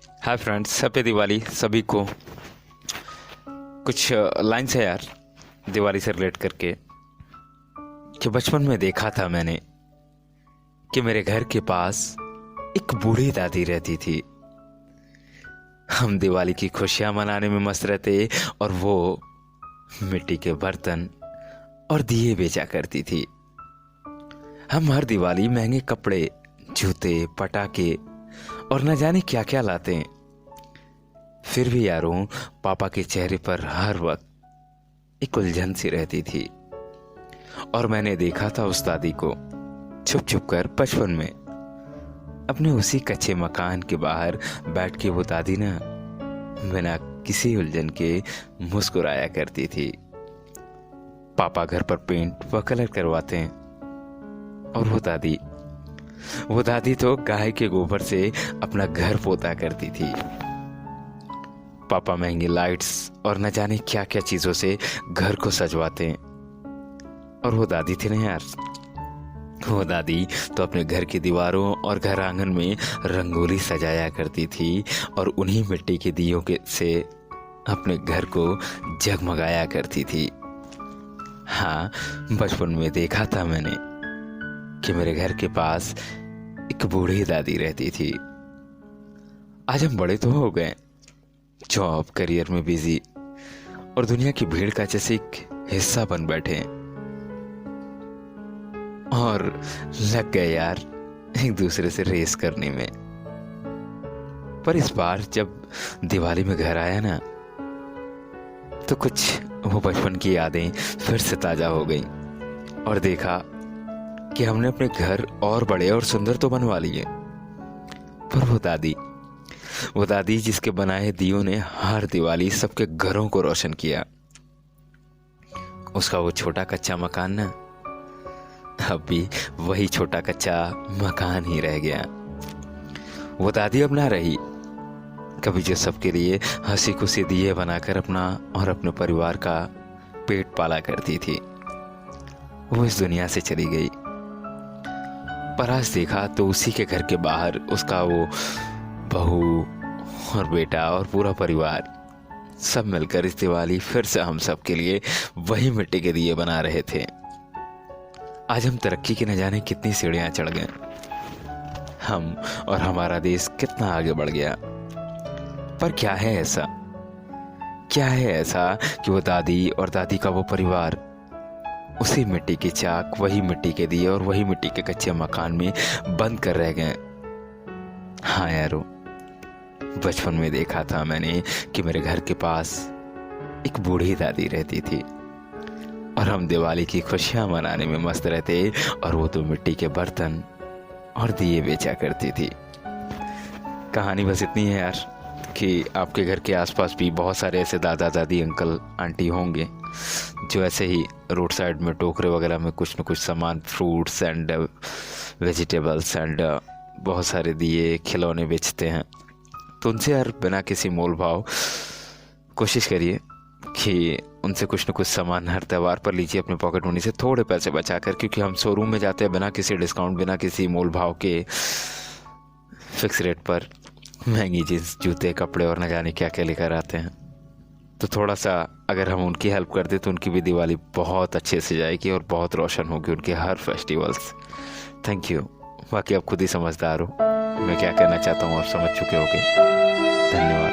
Hi friends, happy Diwali सभी को। कुछ लाइन्स है यार दिवाली से रिलेट करके कि बचपन में देखा था मैंने कि मेरे घर के पास एक बूढ़ी दादी रहती थी। हम दिवाली की खुशियां मनाने में मस्त रहते और वो मिट्टी के बर्तन और दिए बेचा करती थी। हम हर दिवाली महंगे कपड़े, जूते, पटाखे और न जाने क्या क्या लाते हैं। फिर भी यारों, पापा के चेहरे पर हर वक्त एक उलझन सी रहती थी। और मैंने देखा था उस दादी को छुप छुप कर बचपन में अपने उसी कच्चे मकान के बाहर बैठ के। वो दादी ना बिना किसी उलझन के मुस्कुराया करती थी। पापा घर पर पेंट व कलर करवाते हैं और वो दादी तो गाय के गोबर से अपना घर पोता करती थी। पापा महंगी लाइट्स और न जाने क्या क्या चीजों से घर को सजवाते हैं। और वो दादी थी ना यार, वो दादी तो अपने घर की दीवारों और घर आंगन में रंगोली सजाया करती थी और उन्हीं मिट्टी के दियों के से अपने घर को जगमगाया करती थी। हाँ, बचपन में देखा था मैंने कि मेरे घर के पास एक बूढ़ी दादी रहती थी। आज हम बड़े तो हो गए, जॉब करियर में बिजी और दुनिया की भीड़ का जैसे एक हिस्सा बन बैठे और लग गए यार एक दूसरे से रेस करने में। पर इस बार जब दिवाली में घर आया ना, तो कुछ वो बचपन की यादें फिर से ताजा हो गई और देखा कि हमने अपने घर और बड़े और सुंदर तो बनवा लिए, पर वो दादी जिसके बनाए दियों ने हर दिवाली सबके घरों को रोशन किया, उसका वो छोटा कच्चा मकान ना अब भी वही छोटा कच्चा मकान ही रह गया। वो दादी अब ना रही कभी जो सबके लिए हंसी खुशी दिए बनाकर अपना और अपने परिवार का पेट पाला करती थी। वो इस दुनिया से चली गई। पर आज देखा तो उसी के घर के बाहर उसका वो बहू और बेटा और पूरा परिवार सब मिलकर इस दिवाली फिर से हम सब के लिए वही मिट्टी के दिए बना रहे थे। आज हम तरक्की की न जाने कितनी सीढ़ियां चढ़ गए, हम और हमारा देश कितना आगे बढ़ गया। पर क्या है ऐसा कि वो दादी और दादी का वो परिवार उसी मिट्टी की चाक, वही मिट्टी के दिए और वही मिट्टी के कच्चे मकान में बंद कर रह गए। हाँ यारो, बचपन में देखा था मैंने कि मेरे घर के पास एक बूढ़ी दादी रहती थी और हम दिवाली की खुशियां मनाने में मस्त रहते और वो तो मिट्टी के बर्तन और दिए बेचा करती थी। कहानी बस इतनी है यार कि आपके घर के आसपास भी बहुत सारे ऐसे दादा दादी, अंकल आंटी होंगे जो ऐसे ही रोड साइड में टोकरे वगैरह में कुछ न कुछ सामान, फ्रूट्स एंड वेजिटेबल्स एंड बहुत सारे दिए, खिलौने बेचते हैं। तो उनसे यार बिना किसी मोल भाव कोशिश करिए कि उनसे कुछ न कुछ सामान हर त्यौहार पर लीजिए अपने पॉकेट मनी से थोड़े पैसे बचाकर, क्योंकि हम शोरूम में जाते हैं बिना किसी डिस्काउंट, बिना किसी मोल भाव के फिक्स रेट पर महंगी जींस, जूते, कपड़े और न जाने क्या क्या लेकर आते हैं। तो थोड़ा सा अगर हम उनकी हेल्प कर दें तो उनकी भी दिवाली बहुत अच्छे से जाएगी और बहुत रोशन होगी उनके हर फेस्टिवल्स। Thank you. बाकी आप खुद ही समझदार हो मैं क्या कहना चाहता हूँ और समझ चुके होगे। धन्यवाद।